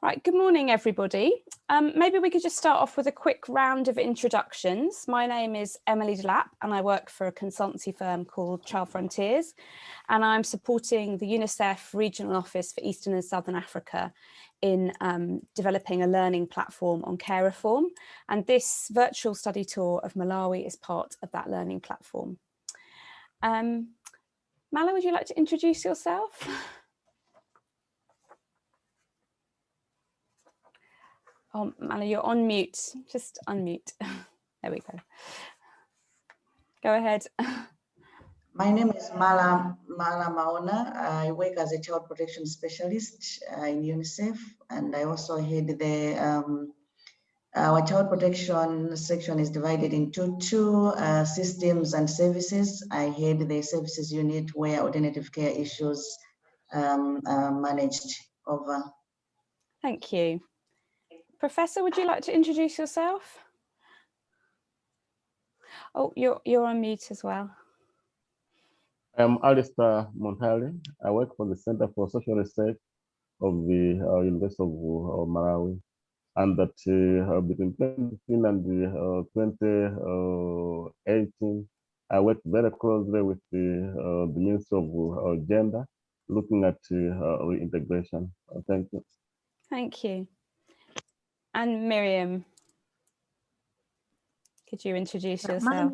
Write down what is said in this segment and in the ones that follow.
Right, good morning, everybody. Maybe we could just start off with a quick round of introductions. My name is Emily Delap and I work for a consultancy firm called Child Frontiers, and I'm supporting the UNICEF Regional Office for Eastern and Southern Africa in developing a learning platform on care reform. And this virtual study tour of Malawi is part of that learning platform. Mala, would you like to introduce yourself? Oh, Mala, you're on mute. Just unmute. There we go. Go ahead. My name is Mala Maona. I work as a child protection specialist in UNICEF, and I also head the our child protection section is divided into two systems and services. I head the services unit where alternative care issues are managed over. Thank you. Professor, would you like to introduce yourself? Oh, you're on mute as well. I'm Alistair Montali. I work for the Center for Social Research of the University of Malawi, and that between 2015 and 2018, I worked very closely with the Ministry of Gender, looking at reintegration. Thank you. Thank you. And Miriam, could you introduce yourself?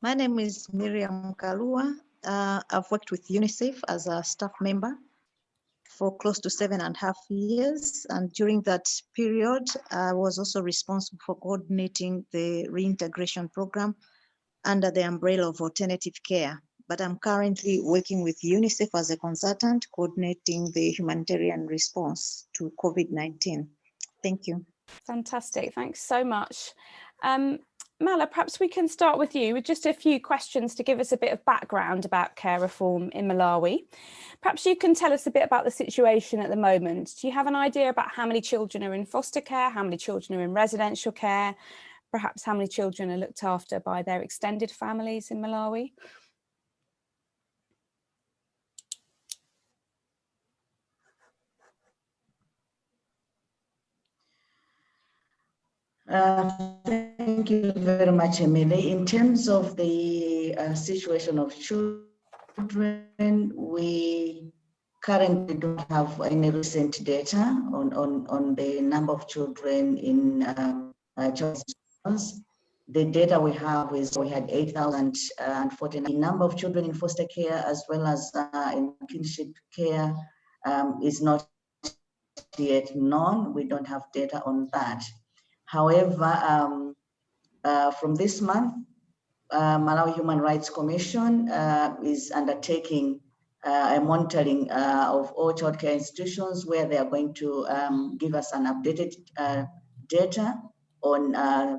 My name is Miriam Kalua. I've worked with UNICEF as a staff member for close to 7.5 years. And during that period, I was also responsible for coordinating the reintegration program under the umbrella of alternative care. But I'm currently working with UNICEF as a consultant, coordinating the humanitarian response to COVID-19. Thank you. Fantastic, thanks so much. Mala, perhaps we can start with you with just a few questions to give us a bit of background about care reform in Malawi. Perhaps you can tell us a bit about the situation at the moment. Do you have an idea about how many children are in foster care, how many children are in residential care, perhaps how many children are looked after by their extended families in Malawi? Thank you very much, Emily. In terms of the situation of children, we currently don't have any recent data on the number of children in child institutions. The data we have is we had 8,049. The number of children in foster care as well as in kinship care is not yet known. We don't have data on that. However, from this month, Malawi Human Rights Commission is undertaking a monitoring of all childcare institutions where they are going to give us an updated data on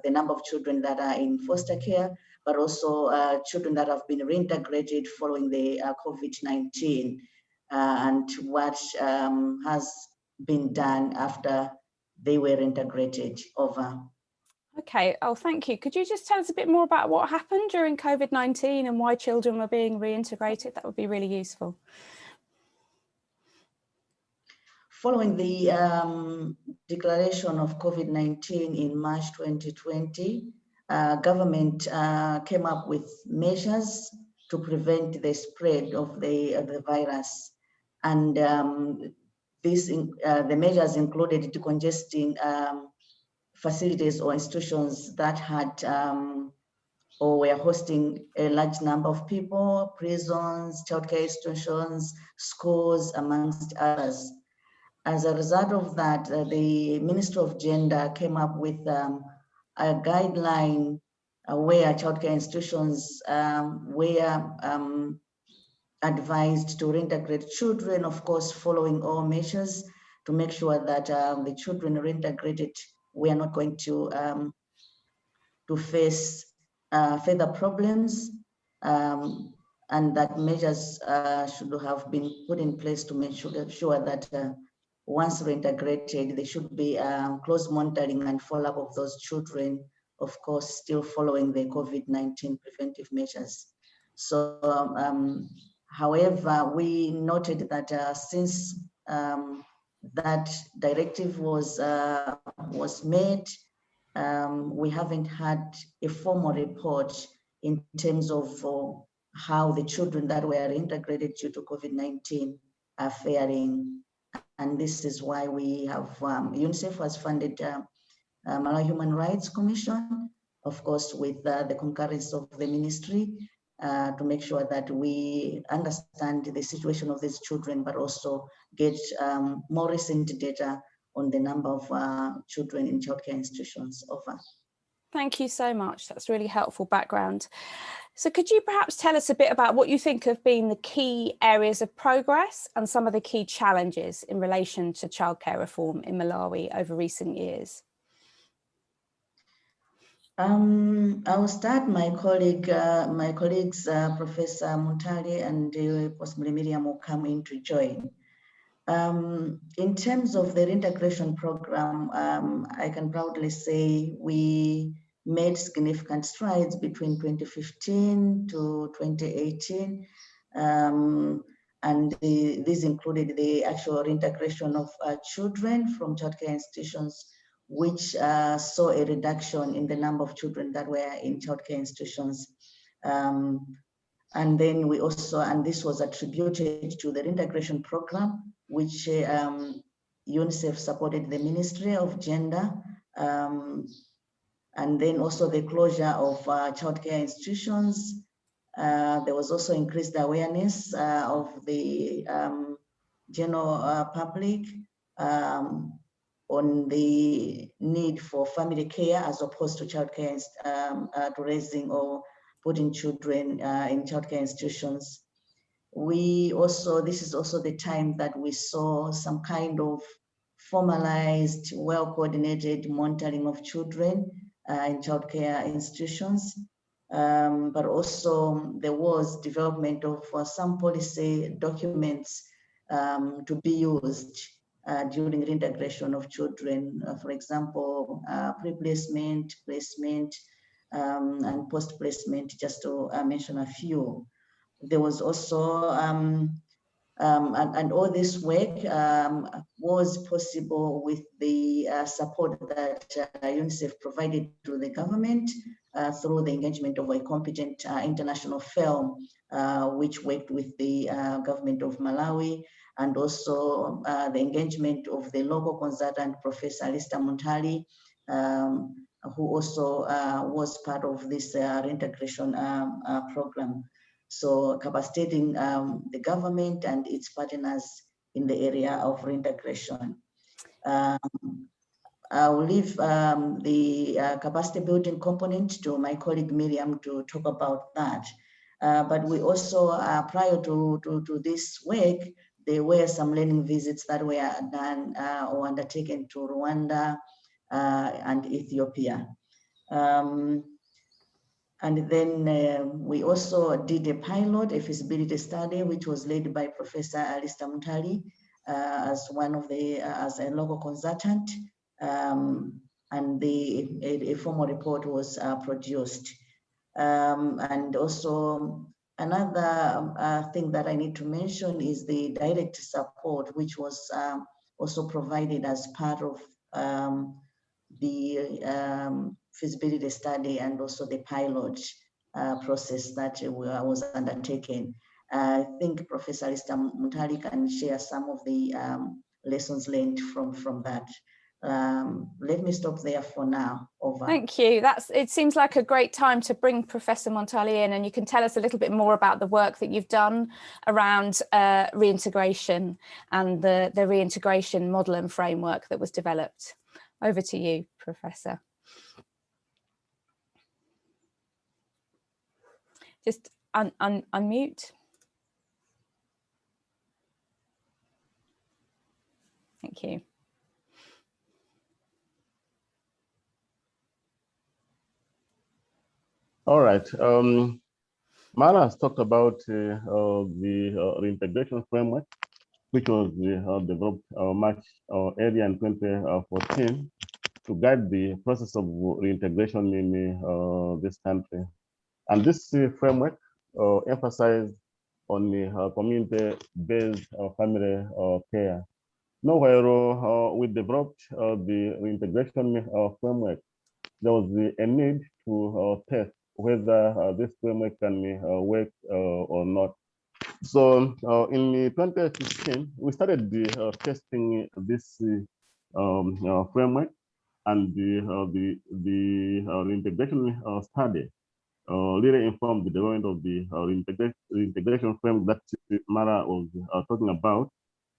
the number of children that are in foster care, but also children that have been reintegrated following the COVID-19 and what has been done after they were integrated. Over. Okay, oh, thank you. Could you just tell us a bit more about what happened during COVID-19 and why children were being reintegrated? That would be really useful. Following the declaration of COVID-19 in March 2020, government came up with measures to prevent the spread of the virus. And the measures included decongesting facilities or institutions that had or were hosting a large number of people, prisons, childcare institutions, schools, amongst others. As a result of that, the Ministry of Gender came up with a guideline where childcare institutions were advised to reintegrate children, of course, following all measures to make sure that the children reintegrated were not going to face further problems, and that measures should have been put in place to make sure that once reintegrated, there should be close monitoring and follow-up of those children, of course, still following the COVID-19 preventive measures. So, however, we noted that since that directive was made, we haven't had a formal report in terms of how the children that were integrated due to COVID-19 are faring. And this is why we have, UNICEF has funded Malawi Human Rights Commission, of course, with the concurrence of the ministry, to make sure that we understand the situation of these children, but also get more recent data on the number of children in childcare institutions. Over. Thank you so much. That's really helpful background. So could you perhaps tell us a bit about what you think have been the key areas of progress and some of the key challenges in relation to childcare reform in Malawi over recent years? I will start. My colleagues, Professor Muntali and possibly Miriam will come in to join. In terms of the reintegration program, I can proudly say we made significant strides between 2015 to 2018. And these included the actual reintegration of children from childcare institutions, which saw a reduction in the number of children that were in childcare institutions. And then we also, and this was attributed to the reintegration program, which UNICEF supported the Ministry of Gender, and then also the closure of childcare institutions. There was also increased awareness of the general public on the need for family care as opposed to childcare, to raising or putting children in childcare institutions. We also, this is also the time that we saw some kind of formalized, well-coordinated monitoring of children in childcare institutions. But also there was development of some policy documents to be used during reintegration of children, for example, pre-placement, placement, and post-placement, just to mention a few. There was also, and all this work was possible with the support that UNICEF provided to the government through the engagement of a competent international firm, which worked with the government of Malawi, and also the engagement of the local consultant, Professor Alista Muntali, who also was part of this reintegration program. So capacitating the government and its partners in the area of reintegration. I will leave the capacity building component to my colleague Miriam to talk about that. But we also, prior to this work, there were some learning visits that were done or undertaken to Rwanda and Ethiopia. And then we also did a pilot, a feasibility study, which was led by Professor Alista Muntali as one of the, as a local consultant. And a formal report was produced. And also another thing that I need to mention is the direct support, which was also provided as part of the feasibility study and also the pilot process that was undertaken. I think Professor Alista Muntali can share some of the lessons learned from that. Let me stop there for now. Over. Thank you. It seems like a great time to bring Professor Muntali in, and you can tell us a little bit more about the work that you've done around reintegration and the reintegration model and framework that was developed. Over to you, Professor. Just unmute. Thank you. All right. Mara has talked about the reintegration framework, which was developed much earlier in 2014 to guide the process of reintegration in this country. And this framework emphasized on the community-based family care. Now, where we developed the reintegration framework, there was a need to test whether this framework can work or not. So in 2016, we started testing this framework, and the integration study really informed the development of the integration framework that Mara was talking about,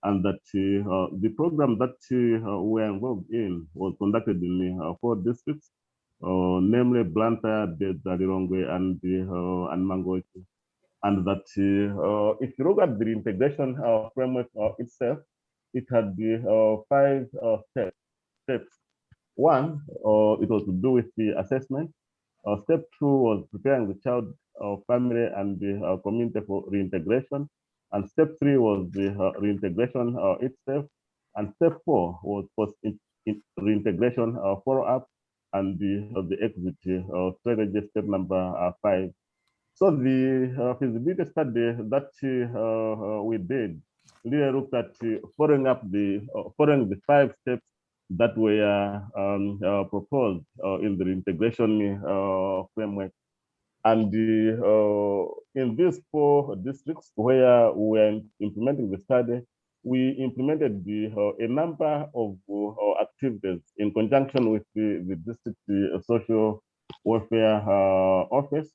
and that the program that we were involved in was conducted in 4 districts, namely Blantyre, Lilongwe, and Mangochi. And that if you look at the integration framework itself, it had the 5 steps. One, it was to do with the assessment. Step 2 was preparing the child, family, and the community for reintegration. And step 3 was the reintegration itself. And step 4 was post reintegration follow-up, and the exit strategy, step number 5. So the feasibility study that we did really looked at following the 5 steps that were proposed in the integration framework. And in these 4 districts where we were implementing the study, we implemented a number of activities in conjunction with the district social welfare office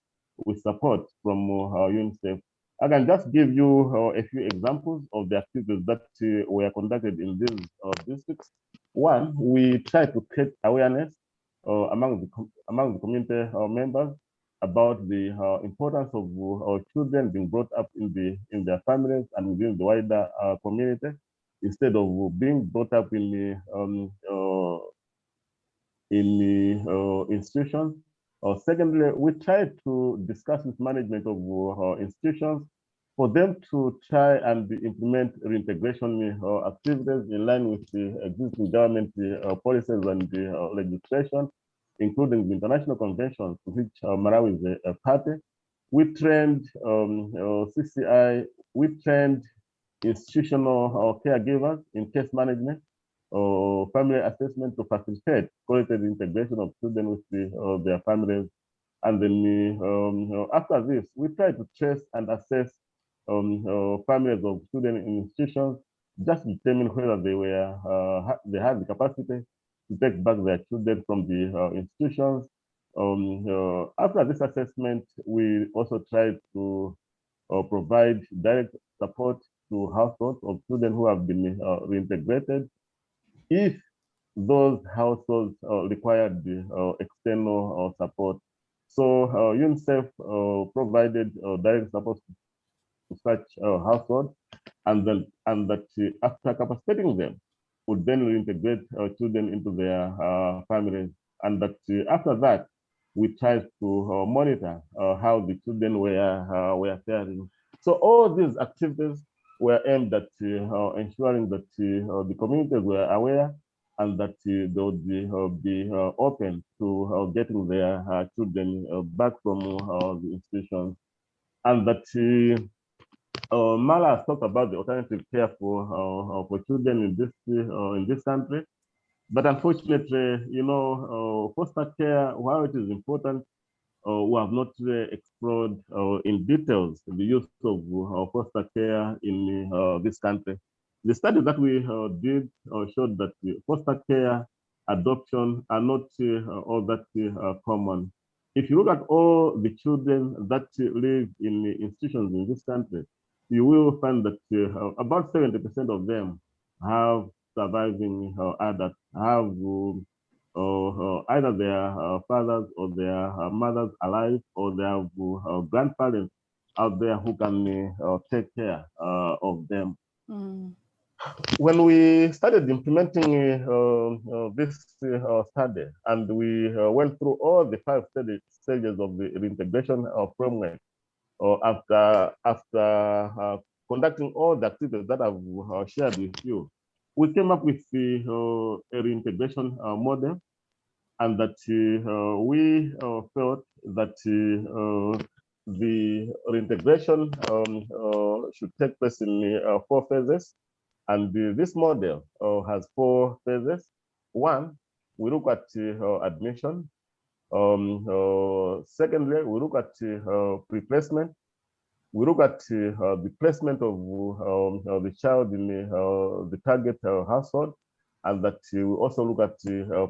with support from UNICEF. I can just give you a few examples of the activities that were conducted in these districts. One, we tried to create awareness among the community members about the importance of children being brought up in their families and within the wider community, instead of being brought up in institutions. Secondly, we tried to discuss with management of institutions for them to try and implement reintegration activities in line with the existing government policies and legislation, including the international conventions to which Malawi is a party. We trained CCI, we trained institutional caregivers in case management or family assessment to facilitate quality integration of children with their families. And then after this, we try to trace and assess families of students in institutions, just to determine whether they had the capacity to take back their children from the institutions. After this assessment, we also tried to provide direct support to households of students who have been reintegrated, if those households required the external support. So UNICEF provided direct support to such households, and that after capacitating them, would then reintegrate children into their families, and that after that, we tried to monitor how the children were faring. So all these activities were aimed at ensuring that the communities were aware, and that they would be open to getting their children back from the institutions, and that Mala has talked about the alternative care for children in this country. But unfortunately, foster care, while it is important, we have not explored in details the use of foster care in this country. The study that we did showed that foster care, adoption are not all that common. If you look at all the children that live in institutions in this country, you will find that about 70% of them have surviving adults, have either their fathers or their mothers alive, or their grandparents out there who can take care of them. Mm. When we started implementing this study, and we went through all the 5 stages of the reintegration framework, after conducting all the activities that I've shared with you, we came up with the a reintegration model, and that we felt that the reintegration should take place in 4 phases. And this model has 4 phases. One, we look at admission. Secondly, we look at pre-placement. We look at the placement of the child in the target household, and that we also look at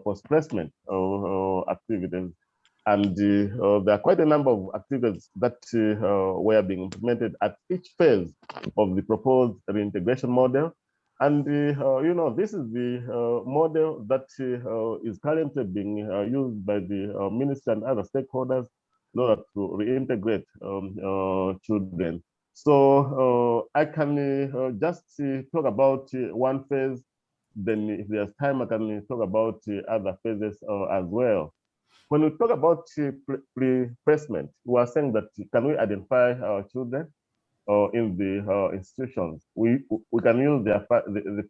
post-placement activities. And there are quite a number of activities that were being implemented at each phase of the proposed reintegration model. And this is the model that is currently being used by the ministry and other stakeholders in order to reintegrate children. So I can just talk about one phase. Then if there's time, I can talk about other phases as well. When we talk about pre-placement, we are saying that can we identify our children in the institutions? We can use the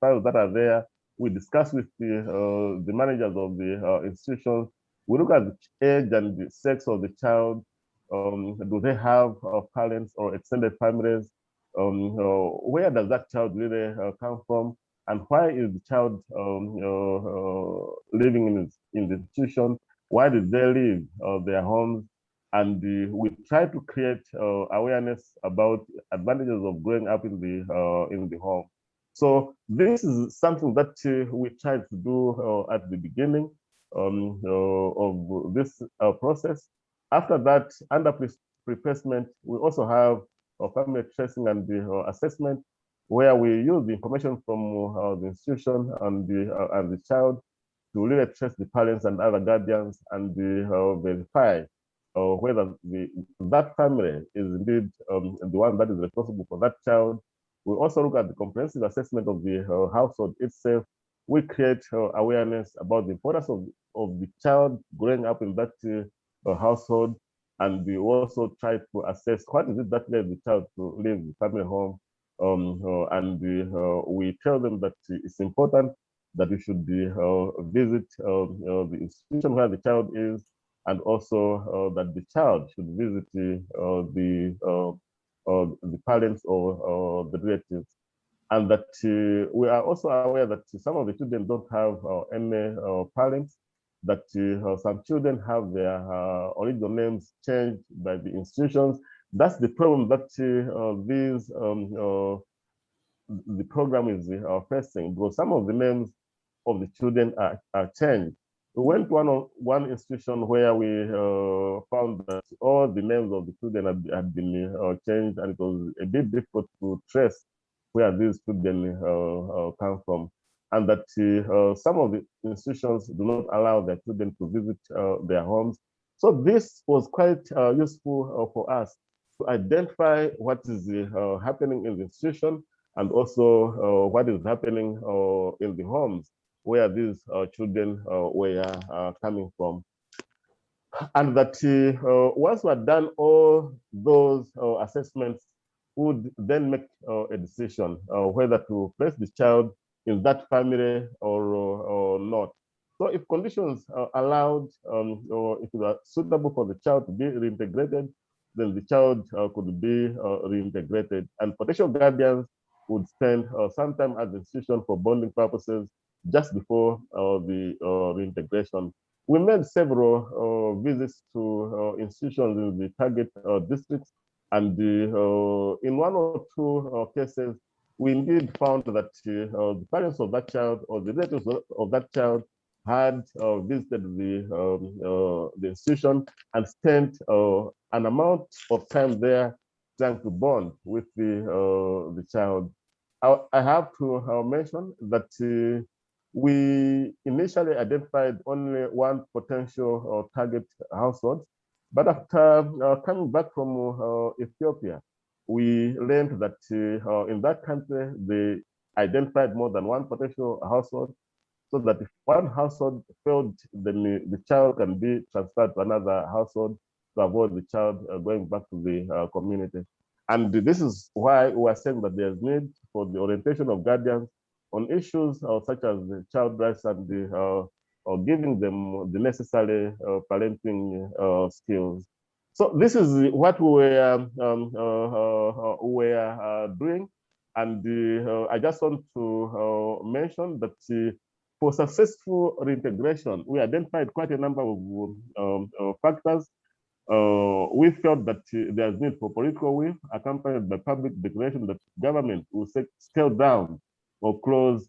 files that are there. We discuss with the managers of the institutions. We look at the age and the sex of the child. Do they have parents or extended families? Where does that child really come from? And why is the child living in the institution? Why did they leave their homes? And we try to create awareness about advantages of growing up in the home. So this is something that we tried to do at the beginning of this process. After that, under pre-placement, we also have family tracing and the assessment, where we use the information from the institution and the child to really trace the parents and other guardians and verify whether that family is indeed the one that is responsible for that child. We also look at the comprehensive assessment of the household itself. We create awareness about the importance of the child growing up in that household, and we also try to assess what is it that led the child to leave the family home. And we tell them that it's important that we should visit the institution where the child is, and also that the child should visit the parents or the relatives. And that we are also aware that some of the children don't have any parents, that some children have their original names changed by the institutions. That's the problem that the program is facing, because some of the names of the children are changed. We went to one institution where we found that all the names of the children had been changed, and it was a bit difficult to trace where these children come from, and that some of the institutions do not allow their children to visit their homes. So this was quite useful for us to identify what is happening in the institution, and also what is happening in the homes where these children were coming from. And that once we had done all those assessments, would then make a decision whether to place the child in that family or not. So if conditions allowed, or if it was suitable for the child to be reintegrated, then the child could be reintegrated. And potential guardians would spend some time at the institution for bonding purposes just before the reintegration. We made several visits to institutions in the target districts, and in one or two cases, we indeed found that the parents of that child or the relatives of that child had visited the institution and spent an amount of time there trying to bond with the child. I have to mention that we initially identified only one potential target household, but after coming back from Ethiopia, we learned that in that country, they identified more than one potential household, so that if one household failed, then the child can be transferred to another household to avoid the child going back to the community. And this is why we are saying that there's need for the orientation of guardians on issues such as the child rights and the giving them the necessary parenting skills. So this is what we were doing. And I just want to mention that for successful reintegration, we identified quite a number of factors. We felt that there's need for political will accompanied by public declaration that government will scale down or close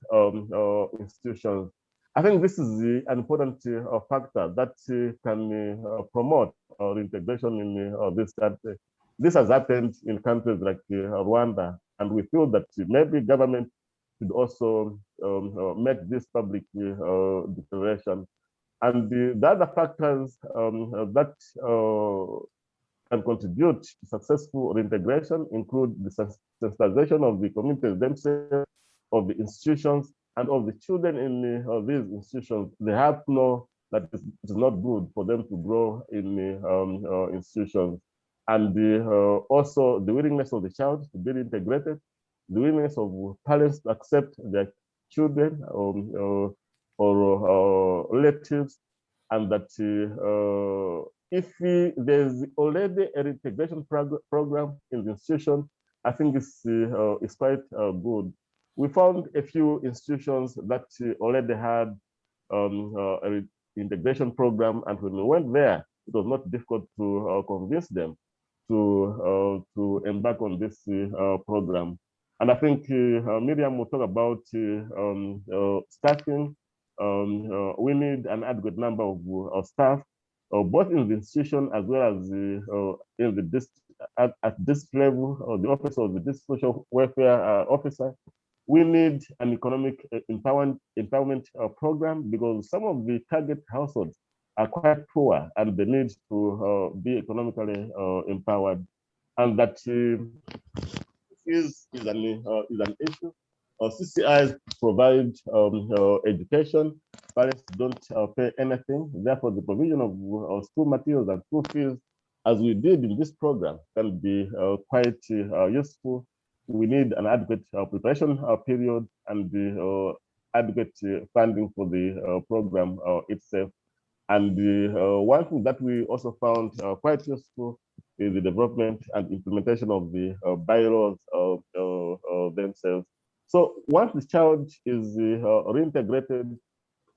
institutions. I think this is an important factor that can promote reintegration in this country. This has happened in countries like Rwanda, and we feel that maybe government should also make this public declaration. And the other factors that can contribute to successful reintegration include the sensitization of the communities themselves, of the institutions, and of the children in these institutions. They have to know that it is not good for them to grow in institutions. And also the willingness of the child to be integrated, the willingness of parents to accept their children or relatives, and that if there's already a reintegration program in the institution, I think it's quite good. We found a few institutions that already had a integration program, and when we went there, it was not difficult to convince them to embark on this program. And I think Miriam will talk about staffing. We need an adequate number of staff, both in the institution as well as in the at this level, the office of the district social welfare officer. We need an economic empowerment program, because some of the target households are quite poor and they need to be economically empowered, and that is an issue. CCIs provide education. Parents don't pay anything. Therefore, the provision of school materials and school fees, as we did in this program, can be quite useful. We need an adequate preparation period and the adequate funding for the program itself. And one thing that we also found quite useful is the development and implementation of the bylaws themselves. So once the child is reintegrated,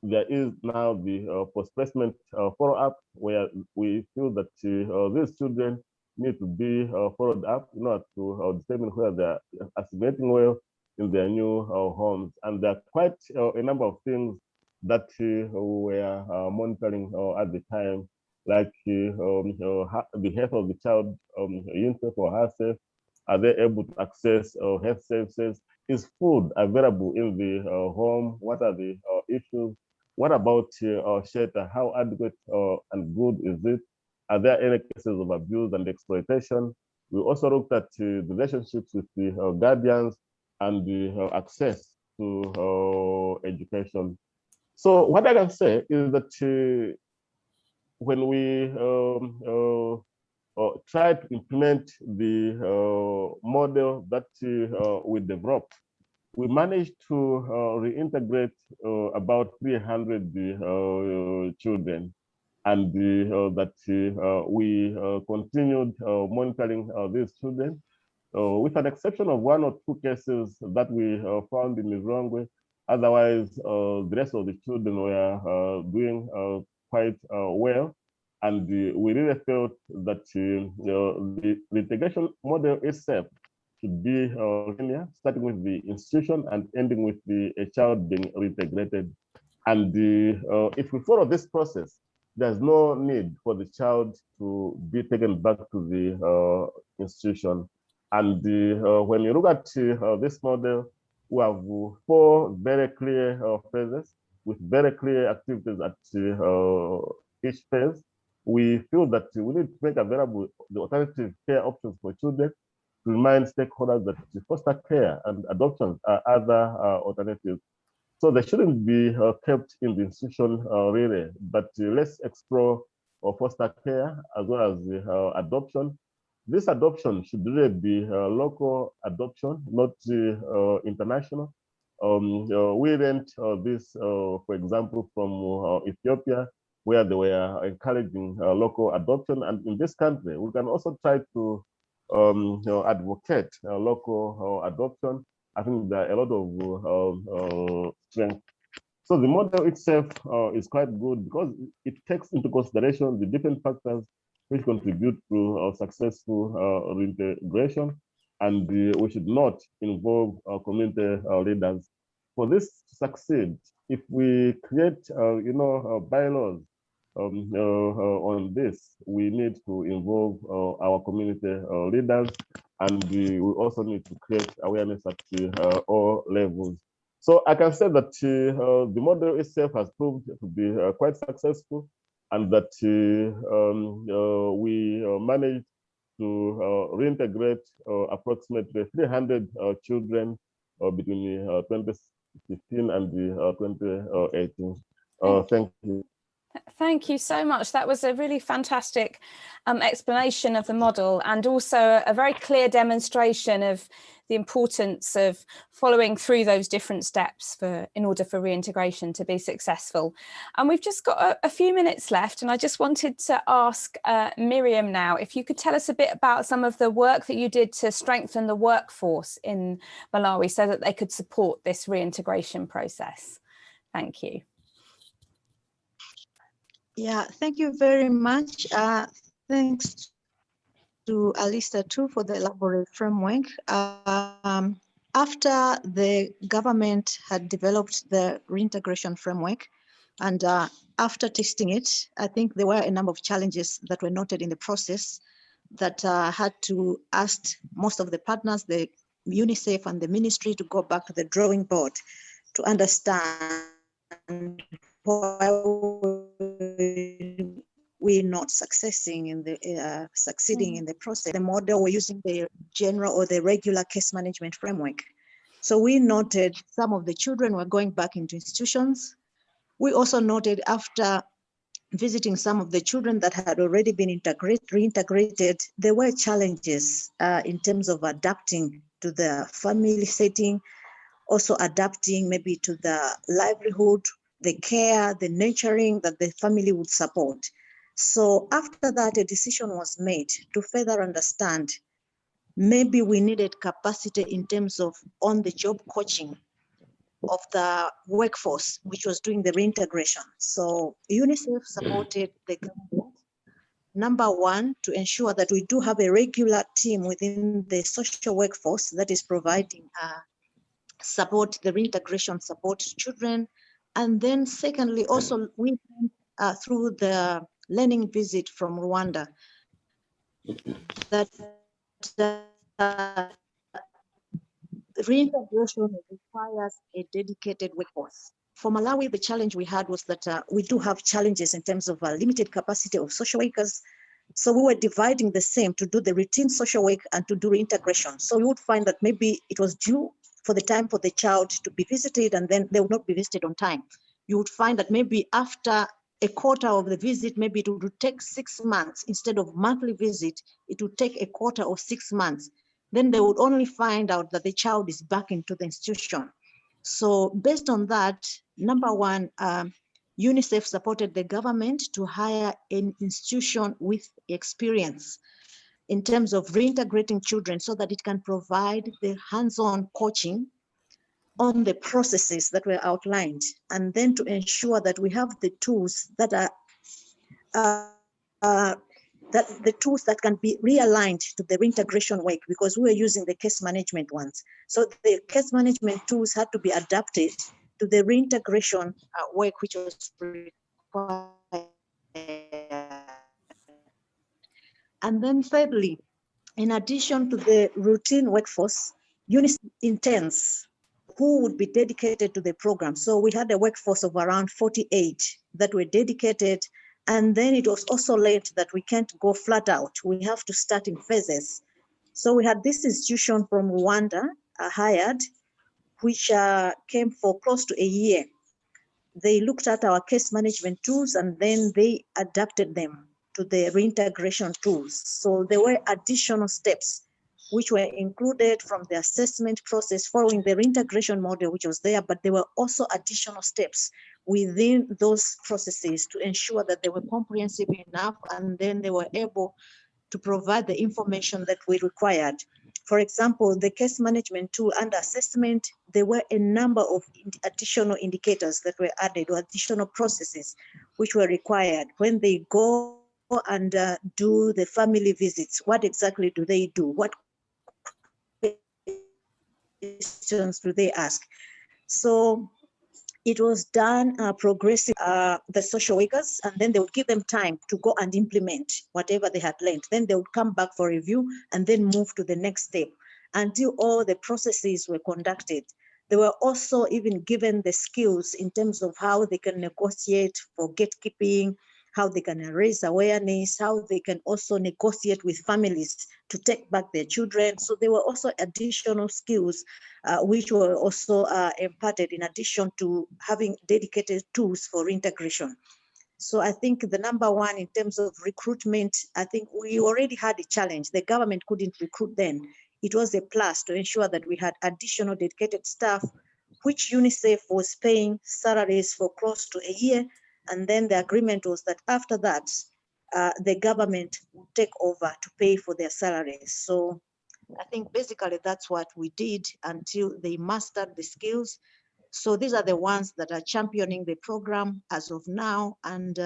there is now the post-placement follow-up, where we feel that these children need to be followed up in order to determine whether they are assimilating well in their new homes. And there are quite a number of things that we were monitoring at the time, like the health of the child, himself or herself. Are they able to access health services? Is food available in the home? What are the issues? What about shelter? How adequate and good is it? Are there any cases of abuse and exploitation? We also looked at the relationships with the guardians and the access to education. So what I can say is that when we try to implement the model that we developed, we managed to reintegrate about 300 children, and that we continued monitoring these children, with an exception of one or two cases that we found in Mizrongwe. Otherwise, the rest of the children were doing quite well. And we really felt that the integration model itself should be linear, starting with the institution and ending with the child being reintegrated. And if we follow this process, there's no need for the child to be taken back to the institution. And when you look at this model, we have 4 very clear phases with very clear activities at each phase. We feel that we need to make available the alternative care options for children, to remind stakeholders that foster care and adoptions are other alternatives. So they shouldn't be kept in the institution really, but let's explore foster care as well as adoption. This adoption should really be local adoption, not international. We learned this, for example, from Ethiopia, where they were encouraging local adoption. And in this country, we can also try to advocate local adoption. I think there are a lot of strength. So the model itself is quite good because it takes into consideration the different factors which contribute to successful reintegration, and we should not involve community leaders. For this to succeed, if we create, bylaws on this, we need to involve our community leaders, and we also need to create awareness at all levels. So I can say that the model itself has proved to be quite successful, and that we managed to reintegrate approximately 300 children between 2015 and 2018. Thank you. Thank you so much. That was a really fantastic explanation of the model, and also a very clear demonstration of the importance of following through those different steps in order for reintegration to be successful. And we've just got a few minutes left, and I just wanted to ask Miriam now, if you could tell us a bit about some of the work that you did to strengthen the workforce in Malawi so that they could support this reintegration process. Thank you. Yeah, thank you very much. Thanks to Alista too for the elaborate framework. After the government had developed the reintegration framework, and after testing it, I think there were a number of challenges that were noted in the process that had to ask most of the partners, the UNICEF and the ministry, to go back to the drawing board to understand why we're not succeeding in the process. The model, we're using the general or the regular case management framework. So we noted some of the children were going back into institutions. We also noted, after visiting some of the children that had already been reintegrated, there were challenges in terms of adapting to the family setting, also adapting maybe to the livelihood, the care, the nurturing that the family would support. So after that, a decision was made to further understand, maybe we needed capacity in terms of on-the-job coaching of the workforce, which was doing the reintegration. So UNICEF supported the government, number one, to ensure that we do have a regular team within the social workforce that is providing support, the reintegration support to children. And then secondly, also we went through the learning visit from Rwanda, that reintegration requires a dedicated workforce. For Malawi, the challenge we had was that we do have challenges in terms of limited capacity of social workers. So we were dividing the same to do the routine social work and to do reintegration. So we would find that maybe it was due for the time for the child to be visited, and then they would not be visited on time. You would find that maybe after a quarter of the visit, maybe it would take 6 months. Instead of monthly visit, it would take a quarter or 6 months. Then they would only find out that the child is back into the institution. So based on that, number one, UNICEF supported the government to hire an institution with experience in terms of reintegrating children so that it can provide the hands-on coaching on the processes that were outlined, and then to ensure that we have the tools that are the tools that can be realigned to the reintegration work, because we were using the case management ones. So the case management tools had to be adapted to the reintegration work which was required. And then thirdly, in addition to the routine workforce, UNICEF intends who would be dedicated to the program. So we had a workforce of around 48 that were dedicated. And then it was also late that we can't go flat out. We have to start in phases. So we had this institution from Rwanda hired, which came for close to a year. They looked at our case management tools and then they adapted them to the reintegration tools. So there were additional steps which were included from the assessment process following the reintegration model, which was there, but there were also additional steps within those processes to ensure that they were comprehensive enough, and then they were able to provide the information that we required. For example, the case management tool under assessment, there were a number of additional indicators that were added, or additional processes which were required. When they go and do the family visits, what exactly do they do? What questions do they ask? So it was done progressive, the social workers, and then they would give them time to go and implement whatever they had learned. Then they would come back for review and then move to the next step until all the processes were conducted. They were also even given the skills in terms of how they can negotiate for gatekeeping, how they can raise awareness, how they can also negotiate with families to take back their children. So there were also additional skills which were also imparted in addition to having dedicated tools for reintegration. So I think the number one in terms of recruitment, I think we already had a challenge. The government couldn't recruit then. It was a plus to ensure that we had additional dedicated staff, which UNICEF was paying salaries for close to a year. And then the agreement was that after that, the government would take over to pay for their salaries. So I think basically that's what we did until they mastered the skills. So these are the ones that are championing the program as of now. And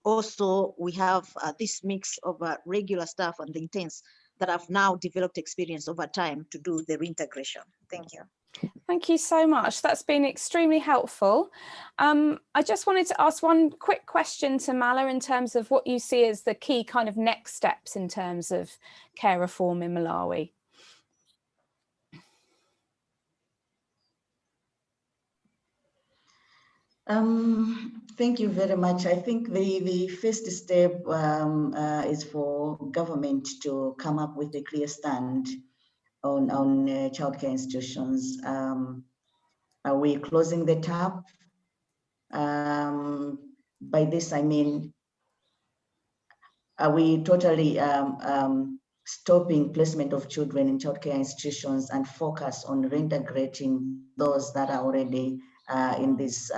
also we have this mix of regular staff and the interns that have now developed experience over time to do the reintegration. Thank you. Thank you so much. That's been extremely helpful. I just wanted to ask one quick question to Mala in terms of what you see as the key kind of next steps in terms of care reform in Malawi. Thank you very much. I think the first step is for government to come up with a clear stand on childcare institutions. Are we closing the tap? By this, I mean, are we totally stopping placement of children in childcare institutions and focus on reintegrating those that are already in these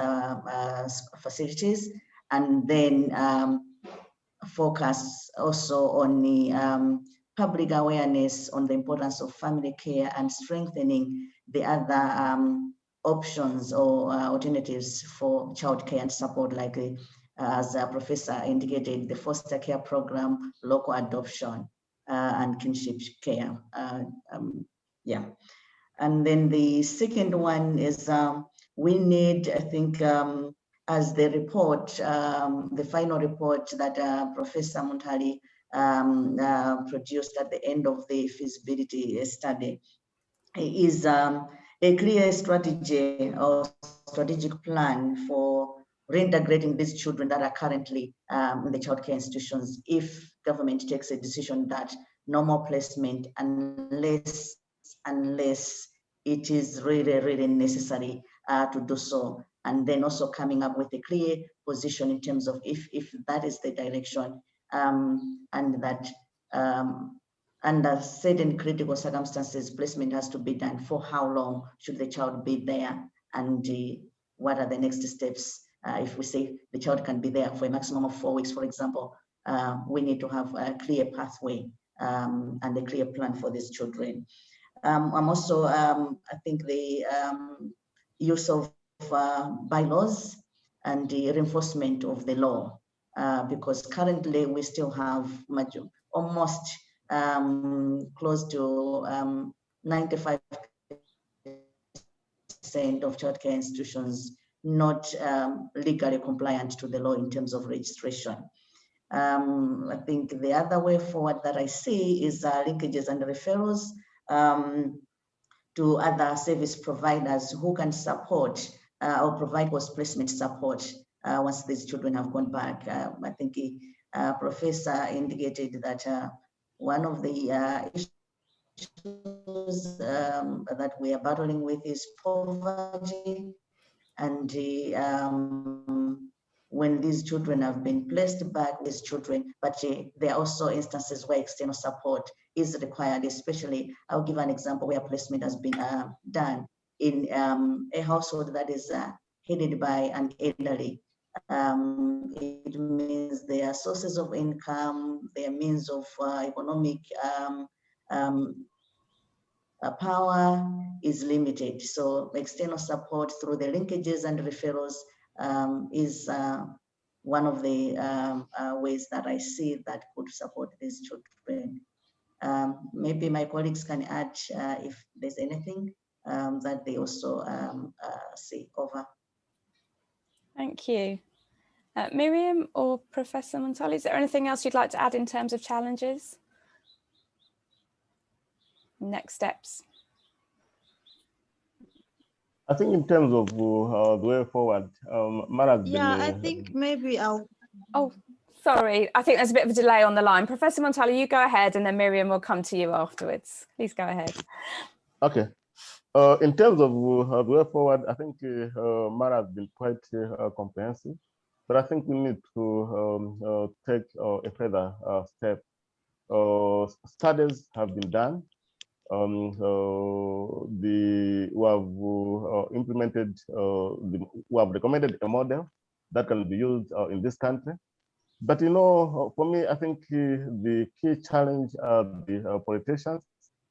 facilities, and then focus also on the public awareness on the importance of family care and strengthening the other options or alternatives for childcare and support, like as a professor indicated, the foster care program, local adoption, and kinship care. Yeah. And then the second one is we need, I think, as the report, the final report that Professor Muntali produced at the end of the feasibility study is a clear strategy or strategic plan for reintegrating these children that are currently in the childcare institutions if government takes a decision that no more placement unless it is really necessary to do so. And then also coming up with a clear position in terms of if that is the direction and that under certain critical circumstances, placement has to be done. For how long should the child be there? And what are the next steps? If we say the child can be there for a maximum of 4 weeks, for example, we need to have a clear pathway and a clear plan for these children. I'm also, I think the use of bylaws and the reinforcement of the law, because currently we still have almost close to 95% of childcare institutions not legally compliant to the law in terms of registration. I think the other way forward that I see is linkages and referrals to other service providers who can support or provide post-placement support once these children have gone back. I think Professor indicated that one of the issues that we are battling with is poverty, and when these children have been placed back with children, but there are also instances where external support is required, especially, I'll give an example where placement has been done in a household that is headed by an elderly. It means their sources of income, their means of economic power is limited. So external support through the linkages and referrals is one of the ways that I see that could support these children. Maybe my colleagues can add if there's anything that they also see over. Thank you. Miriam or Professor Montali, is there anything else you'd like to add in terms of challenges? Next steps? I think in terms of the way forward, Mara's been... I think maybe I'll... Oh, sorry. I think there's a bit of a delay on the line. Professor Montali, you go ahead and then Miriam will come to you afterwards. Please go ahead. Okay. In terms of the way forward, I think Mara has been quite comprehensive, but I think we need to take a further step. Studies have been done. We have implemented, we have recommended a model that can be used in this country. But you know, for me, I think the key challenge are the politicians.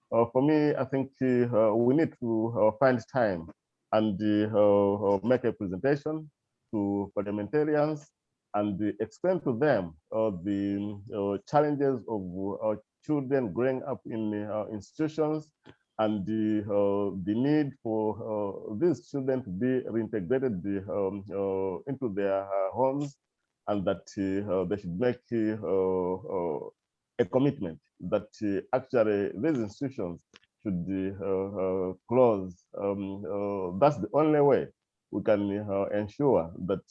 For me, I think we need to find time and make a presentation to parliamentarians and explain to them the challenges of children growing up in institutions and the need for these children to be reintegrated into their homes, and that they should make a commitment that actually these institutions should close. That's the only way we can ensure that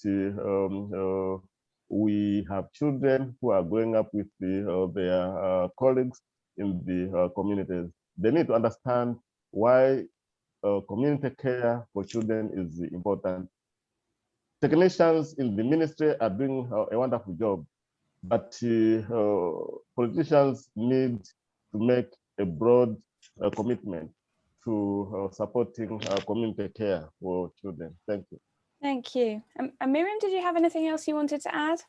we have children who are growing up with their colleagues in the communities. They need to understand why community care for children is important. Technicians in the ministry are doing a wonderful job, but politicians need to make a broad commitment to supporting community care for children. Thank you. Thank you. And Miriam, did you have anything else you wanted to add?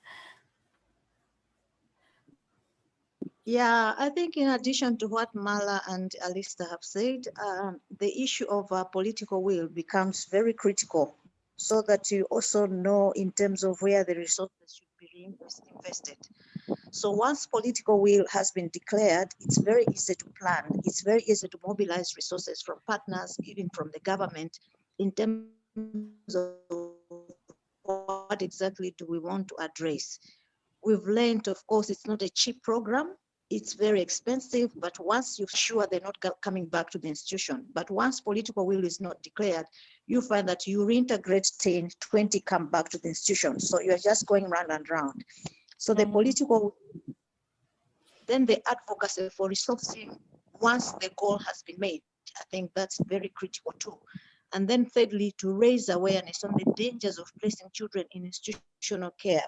Yeah, I think in addition to what Mala and Alista have said, the issue of political will becomes very critical, so that you also know in terms of where the resources should be reinvested. So once political will has been declared, it's very easy to plan. It's very easy to mobilize resources from partners, even from the government, in terms of what exactly do we want to address. We've learned, of course, it's not a cheap program. It's very expensive, but once you're sure they're not coming back to the institution, but once political will is not declared, you find that you reintegrate 10, 20 come back to the institution. So you're just going round and round. So the political, then the advocacy for resourcing, once the goal has been made, I think that's very critical too. And then thirdly, to raise awareness on the dangers of placing children in institutional care.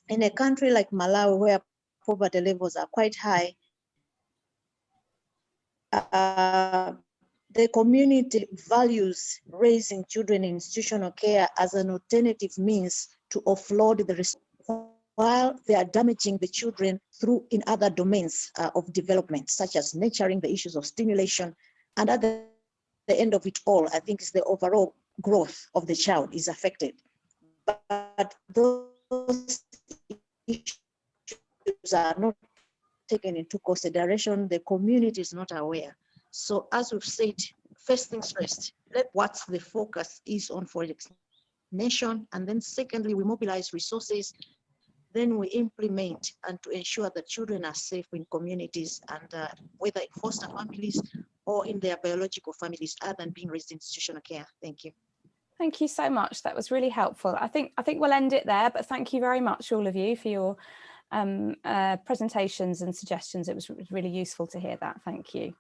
In a country like Malawi, where poverty levels are quite high, the community values raising children in institutional care as an alternative means to offload the resources, while they are damaging the children through in other domains of development, such as nurturing, the issues of stimulation, and at the end of it all, I think it's the overall growth of the child is affected. But those issues are not taken into consideration. The community is not aware. So as we've said, first things first, what the focus is on for the nation, and then secondly, we mobilize resources, then we implement, and to ensure that children are safe in communities, and whether in foster families or in their biological families, other than being raised in institutional care. Thank you. Thank you so much. That was really helpful. I think we'll end it there, but thank you very much, all of you, for your presentations and suggestions. It was really useful to hear that. Thank you.